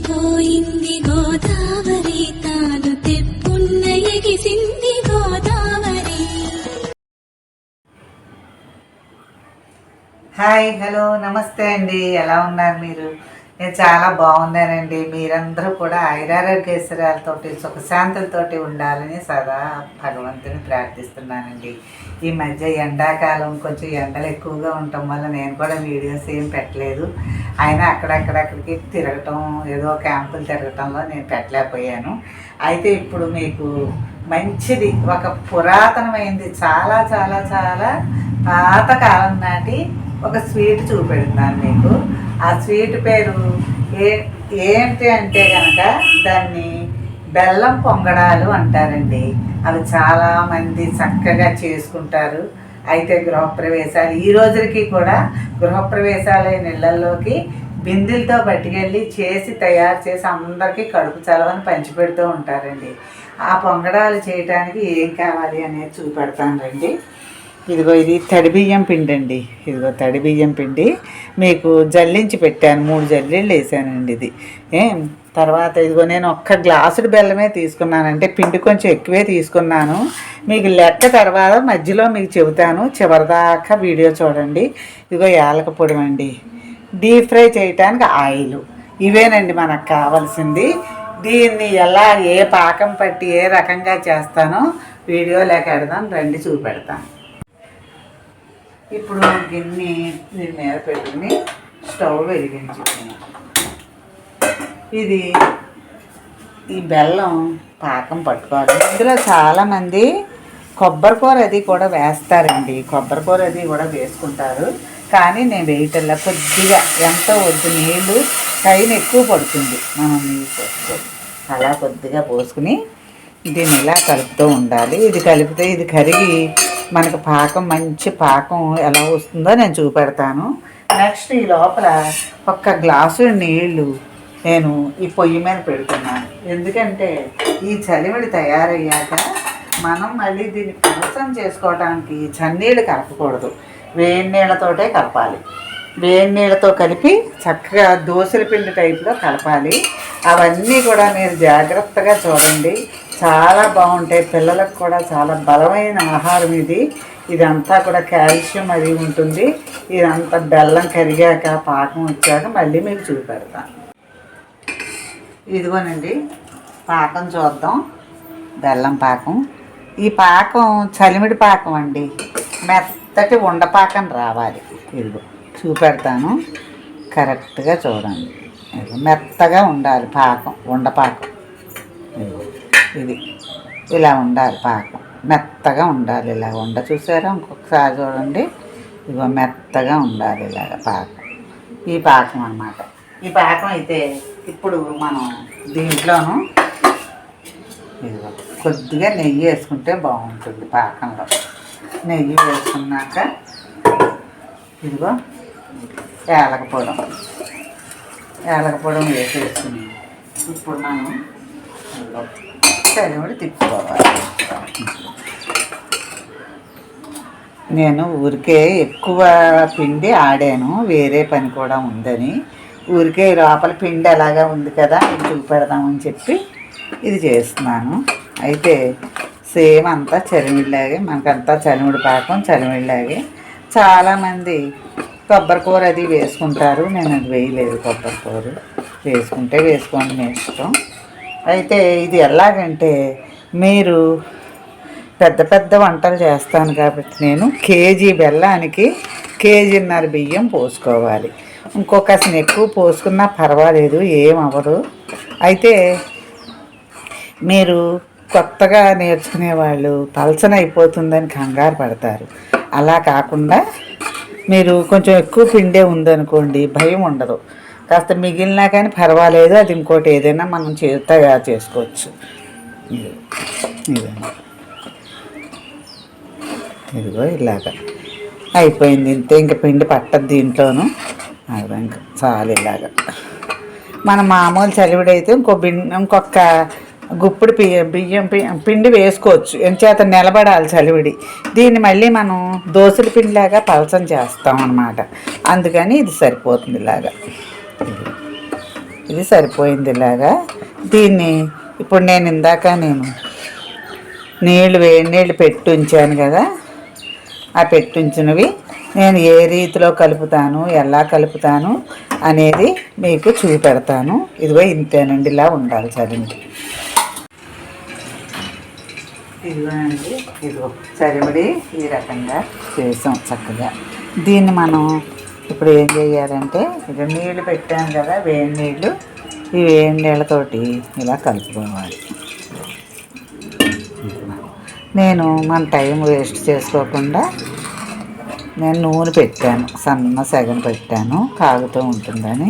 పోయింది గోదావరి తాను తెప్పున్న ఎగిసింది Godavari. Hi, hello, నమస్తే అండి. ఎలా ఉన్నారు మీరు? నేను చాలా బాగున్నానండి. మీరందరూ కూడా ఐరారోగ్యశ్వరాలతోటి సుఖశాంతులతోటి ఉండాలని సదా భగవంతుని ప్రార్థిస్తున్నానండి. ఈ మధ్య ఎండాకాలం కొంచెం ఎండలు ఎక్కువగా ఉండటం వల్ల నేను కూడా వీడియోస్ ఏం పెట్టలేదు. అయినా అక్కడక్కడికి తిరగటం, ఏదో క్యాంపులు తిరగటంలో నేను పెట్టలేకపోయాను. అయితే ఇప్పుడు మీకు మంచిది, ఒక పురాతనమైంది, చాలా చాలా చాలా పాతకాలం నాటి ఒక స్వీట్ చూపెడుతున్నాను మీకు. ఆ స్వీట్ పేరు ఏంటి అంటే కనుక దాన్ని బెల్లం పొంగడాలు అంటారండి. అవి చాలామంది చక్కగా చేసుకుంటారు. అయితే గృహప్రవేశాలు, ఈ రోజులకి కూడా గృహప్రవేశాలైన ఇళ్లలోకి బిందెలతో పట్టుకెళ్ళి తయారు చేసి అందరికీ కడుపు చలవని పంచిపెడుతూ ఉంటారండి. ఆ పొంగడాలు చేయడానికి ఏం కావాలి అనేది చూపెడతాను రండి. ఇదిగో ఇది తడి బియ్యం పిండి అండి. ఇదిగో తడి బియ్యం పిండి మీకు జల్లించి పెట్టాను, 3 జల్లీళ్ళు వేసానండి. ఇది తర్వాత ఇదిగో నేను ఒక్క గ్లాసుడు బెల్లమే తీసుకున్నానంటే పిండి కొంచెం ఎక్కువే తీసుకున్నాను. మీకు లెక్క తర్వాత మధ్యలో మీకు చెబుతాను, చివరిదాకా వీడియో చూడండి. ఇదిగో యాలక పొడి అండి, డీప్ ఫ్రై చేయటానికి ఆయిల్. ఇవేనండి మనకు కావాల్సింది. దీన్ని ఎలా ఏ పాకం పట్టి ఏ రకంగా చేస్తానో వీడియో లేక పెడదాం రండి, చూపెడతాను. ఇప్పుడు గిన్నె దీని మీద పెట్టుకుని స్టవ్ వెలిగించుకుని ఈ బెల్లం పాకం పట్టుకోవాలి. ఇందులో చాలామంది కొబ్బరికూర అది కూడా వేస్తారండి, కొబ్బరికూర అది కూడా వేసుకుంటారు. కానీ నేను వేయటల్లా కొద్దిగా ఎంతో వద్దు, నీళ్ళు పైన ఎక్కువ పడుతుంది. మనం నీళ్ళు పోసుకోవాలి, అలా కొద్దిగా పోసుకుని దీన్ని ఇలా కలుపుతూ ఉండాలి. ఇది కలిపితే ఇది కరిగి మనకు పాకం, మంచి పాకం ఎలా వస్తుందో నేను చూపెడతాను. నెక్స్ట్ ఈ లోపల 1 గ్లాసు నీళ్ళు నేను ఈ పొయ్యి మీద పెడుతున్నాను. ఎందుకంటే ఈ చలివిడి తయారయ్యాక మనం మళ్ళీ దీన్ని పలసం చేసుకోవడానికి చన్నీళ్ళు కలపకూడదు, వేడి నీళ్ళతోటే కలపాలి. వేడి నీళ్ళతో కలిపి చక్కగా దోసల పిండి టైప్లో కలపాలి. అవన్నీ కూడా మీరు జాగ్రత్తగా చూడండి, చాలా బాగుంటాయి. పిల్లలకు కూడా చాలా బలమైన ఆహారం ఇది. ఇదంతా కూడా కాల్షియం అది ఉంటుంది. ఇదంతా బెల్లం కరిగాక పాకం వచ్చాక మళ్ళీ మీకు చూపెడతాను. ఇదిగోనండి పాకం చూద్దాం, బెల్లం పాకం. ఈ పాకం చలిమిడి పాకం అండి, మెత్తటి ఉండపాకం రావాలి. ఇదిగో చూపెడతాను, కరెక్ట్గా చూడండి. మెత్తగా ఉండాలి పాకం, ఉండపాకం. ఇది ఇలా ఉండాలి పాకం, మెత్తగా ఉండాలి. ఇలా చూసారా, ఇంకొకసారి చూడండి. ఇదిగో మెత్తగా ఉండాలి ఇలాగ పాకం. ఈ పాకం అన్నమాట. ఈ పాకం అయితే ఇప్పుడు మనం దీంట్లోనూ ఇదిగో కొద్దిగా నెయ్యి వేసుకుంటే బాగుంటుంది. పాకంలో నెయ్యి వేసుకున్నాక ఇదిగో యాలకపొడం వేసేసుకుని ఇప్పుడు మనం చలివిడి తిప్పుకోవాలి. నేను ఊరికే ఎక్కువ పిండి ఆడాను, వేరే పని కూడా ఉందని. ఊరికే లోపల పిండి అలాగా ఉంది కదా, ఇది చూపెడదామని చెప్పి ఇది చేస్తున్నాను. అయితే సేమ్ అంతా చలివిడిలాగే, మనకంతా చలివిడి పాకం చలివిడిలాగే. చాలామంది కొబ్బరికూర అది వేసుకుంటారు, నేను అది వేయలేదు. కొబ్బరికూర వేసుకుంటే వేసుకోండి, మీ ఇష్టం. అయితే ఇది ఎలాగంటే, మీరు పెద్ద పెద్ద వంటలు చేస్తాను కాబట్టి నేను కేజీ బెల్లానికి 1.5 కేజీ బియ్యం పోసుకోవాలి. ఇంకొకసారి ఎక్కువ పోసుకున్నా పర్వాలేదు, ఏమవ్వదు. అయితే మీరు కొత్తగా నేర్చుకునే వాళ్ళు పలచన అయిపోతుందని కంగారు పడతారు. అలా కాకుండా మీరు కొంచెం ఎక్కువ పిండే ఉందనుకోండి, భయం ఉండదు. కాస్త మిగిలినా కానీ పర్వాలేదు, అది ఇంకోటి ఏదైనా మనం తయారు చేసుకోవచ్చు. ఇదిగో ఇలాగ అయిపోయింది, ఇంతే. ఇంక పిండి పట్టదు దీంట్లోనూ. ఇంకా చాలు. ఇలాగ మన మామూలు చలివిడైతే ఇంకొక గుప్పుడు బియ్యం పిండి వేసుకోవచ్చు, ఎంచేత నిలబడాలి చలివిడి. దీన్ని మళ్ళీ మనం దోసల పిండిలాగా పలచం చేస్తాం అన్నమాట. అందుకని ఇది సరిపోతుంది. ఇలాగా ఇది సరిపోయింది. ఇలాగా దీన్ని ఇప్పుడు నేను వేడి నీళ్ళు పెట్టి ఉంచాను కదా, ఆ పెట్టుంచినవి నేను ఏ రీతిలో కలుపుతాను, ఎలా కలుపుతాను అనేది మీకు చూపెడతాను. ఇదిగో ఇంతేనండి, ఇలా ఉండాలి చదివింది. ఇదిగోనండి, ఇదిగో చరిమిడి ఈ రకంగా చేసాం చక్కగా. దీన్ని మనం ఇప్పుడు ఏం చేయాలంటే, ఇది నీళ్ళు పెట్టాను కదా, వేడి నీళ్ళు, ఈ వేడి నీళ్ళతోటి ఇలా కలుపుకోవాలి. నేను మన టైం వేస్ట్ చేసుకోకుండా నేను నూనె పెట్టాను, సన్న సెగన పెట్టాను, కాగుతూ ఉంటుందని.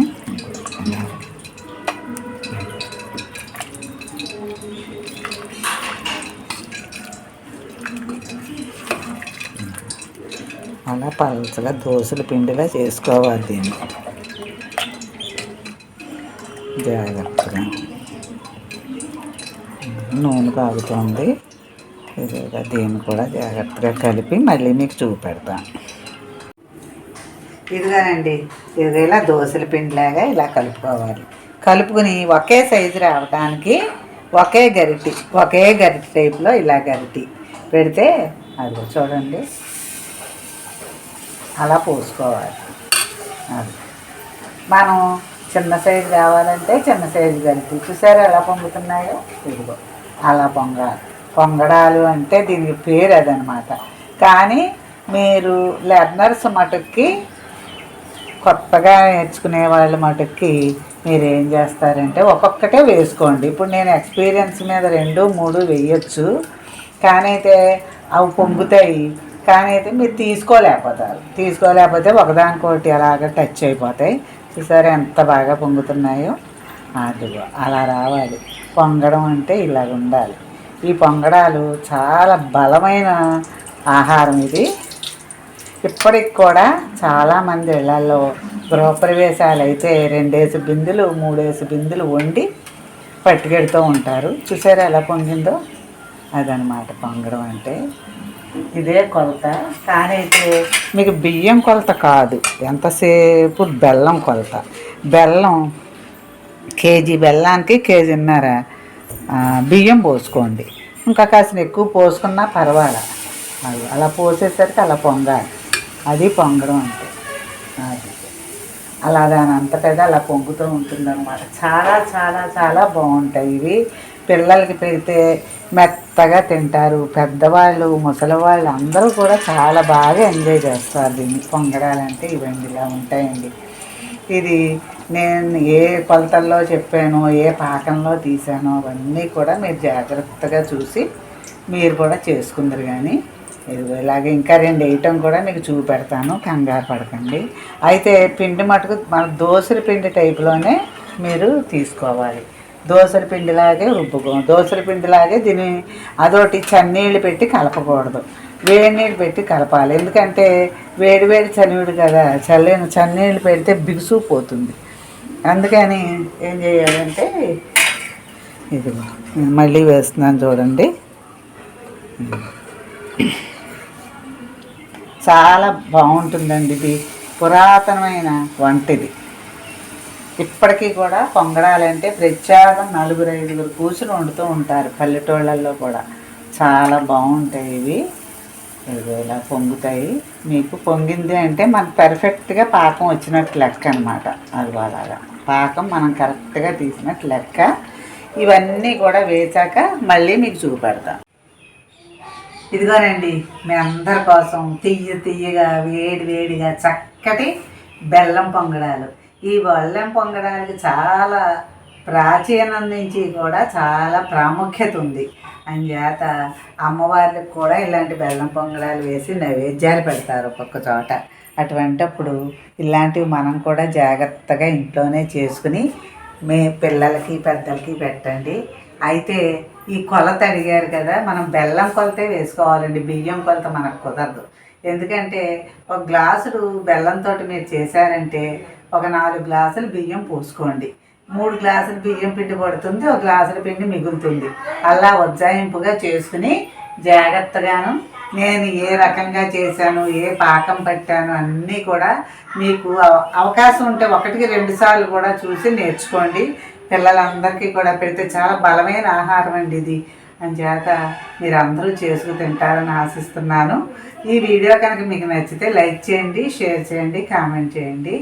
అలా పలచగా దోశల పిండిలా చేసుకోవాలి. దీన్ని జాగ్రత్తగా నూనె కాగుతుంది. ఇదిగా దీన్ని కూడా జాగ్రత్తగా కలిపి మళ్ళీ మీకు చూపెడతాను. ఇదిగానండి, ఇది ఇలా దోశల పిండిలాగా ఇలా కలుపుకోవాలి. కలుపుకుని ఒకే సైజు రావడానికి ఒకే గరిటి టైప్లో ఇలా గరిటి పెడితే అది చూడండి అలా పోసుకోవాలి. అది మనం చిన్న సైజు కావాలంటే చిన్న సైజు గరిటి చూసారా ఎలా పొంగుతున్నాయో, ఇదిగో అలా పొంగడాలు అంటే దీనికి పేరు అదనమాట. కానీ మీరు లెర్నర్స్ మటుక్కి, కొత్తగా నేర్చుకునే వాళ్ళ మటుక్కి మీరు ఏం చేస్తారంటే ఒక్కొక్కటే వేసుకోండి. ఇప్పుడు నేను ఎక్స్పీరియన్స్ మీద 2, 3 వేయచ్చు, కానీ అయితే అవి పొంగుతాయి. కానీ అయితే మీరు తీసుకోలేకపోతే ఒకదానికొకటి అలాగ టచ్ అయిపోతాయి. చూసారా ఎంత బాగా పొంగుతున్నాయో. అదిగో అలా రావాలి. పొంగడం అంటే ఇలాగ ఉండాలి. ఈ పొంగడాలు చాలా బలమైన ఆహారం. ఇది ఇప్పటికి కూడా చాలామంది ఇళ్లలో గృహప్రవేశాలు అయితే 2 బిందులు 3 బిందులు వండి పట్టుకెడుతూ ఉంటారు. చూసారా ఎలా పొంగిందో, అదనమాట పొంగడం అంటే. ఇదే కొలత, కానీ అయితే మీకు బియ్యం కొలత కాదు, ఎంతసేపు బెల్లం కొలత. బెల్లం కేజీ బెల్లానికి 1.5 కేజీన్నర బియ్యం పోసుకోండి. ఇంకా కాసిన ఎక్కువ పోసుకున్నా పర్వాలే. అది అలా పోసేసరికి అలా పొంగాలి. అది పొంగడం అంటే. అది అలా దాని అంతటా అలా పొంగుతూ ఉంటుందన్నమాట. చాలా చాలా చాలా బాగుంటాయి ఇవి. పిల్లలకి పెడితే మెత్తగా తింటారు. పెద్దవాళ్ళు, ముసలివాళ్ళు అందరూ కూడా చాలా బాగా ఎంజాయ్ చేస్తారు దీన్ని. పొంగడాలంటే ఇవన్నీ ఇలా ఉంటాయండి. ఇది నేను ఏ కొలతల్లో చెప్పానో, ఏ పాకంలో తీసానో అవన్నీ కూడా మీరు జాగ్రత్తగా చూసి మీరు కూడా చేసుకుందరు. కానీ ఇలాగే ఇంకా 2 వేయటం కూడా మీకు చూపెడతాను, కంగారు పడకండి. అయితే పిండి మటుకు మన దోశల పిండి టైపులోనే మీరు తీసుకోవాలి. దోశల పిండిలాగే దోశల పిండిలాగే దీన్ని అదొకటి చన్నీళ్ళు పెట్టి కలపకూడదు, వేడి నీళ్ళు పెట్టి కలపాలి. ఎందుకంటే వేడి చన్నీళ్ళు కదా, చన్నీళ్ళు పెడితే బిగుసుకుపోతుంది. అందుకని ఏం చేయాలంటే, ఇది మళ్ళీ వేస్తున్నాను చూడండి. చాలా బాగుంటుందండి. ఇది పురాతనమైన వంట. ఇది ఇప్పటికీ కూడా పొంగడాలంటే ప్రత్యేకం 4-5 కూర్చుని వండుతూ ఉంటారు పల్లెటూళ్ళల్లో కూడా. చాలా బాగుంటాయి ఇవి. ఇలా పొంగుతాయి. మీకు పొంగింది అంటే మనకు పర్ఫెక్ట్గా పాకం వచ్చినట్టు లెక్క అనమాట. అది అలాగా పాకం మనం కరెక్ట్గా తీసినట్టు లెక్క. ఇవన్నీ కూడా వేసాక మళ్ళీ మీకు చూపెడతాం. ఇదిగోనండి, మీ అందరి కోసం తియ్యగా వేడిగా చక్కటి బెల్లం పొంగడాలు. ఈ బెల్లం పొంగడానికి చాలా ప్రాచీనం నుంచి కూడా చాలా ప్రాముఖ్యత ఉంది. అందుచేత అమ్మవార్లకు కూడా ఇలాంటి బెల్లం పొంగడాలు వేసి నైవేద్యాలు పెడతారు ఒక్కొక్క చోట. అటువంటప్పుడు ఇలాంటివి మనం కూడా జాగ్రత్తగా ఇంట్లోనే చేసుకుని మీ పిల్లలకి పెద్దలకి పెట్టండి. అయితే ఈ కొలత అడిగారు కదా, మనం బెల్లం కొలతే వేసుకోవాలండి, బియ్యం కొలత మనకు కుదరదు. ఎందుకంటే 1 గ్లాసులు బెల్లంతో మీరు చేశారంటే 4 గ్లాసులు బియ్యం పోసుకోండి. 3 గ్లాసులు బియ్యం పిండి పడుతుంది, 1 గ్లాసుల పిండి మిగులుతుంది. అలా ఉజ్జాయింపుగా చేసుకుని జాగ్రత్తగాను నేను ఏ రకంగా చేశాను, ఏ పాకం పట్టాను అన్నీ కూడా మీకు అవకాశం ఉంటే 1-2 సార్లు కూడా చూసి నేర్చుకోండి. పిల్లలందరికీ కూడా పెడితే చాలా బలమైన ఆహారం అండి ఇది. అంచేత మీరు అందరూ చేసుకు తింటారని ఆశిస్తున్నాను. ఈ వీడియో కనుక మీకు నచ్చితే లైక్ చేయండి, షేర్ చేయండి, కామెంట్ చేయండి.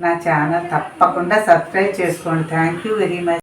నా ఛానల్ తప్పకుండా సబ్స్క్రైబ్ చేసుకోండి. Thank you very much.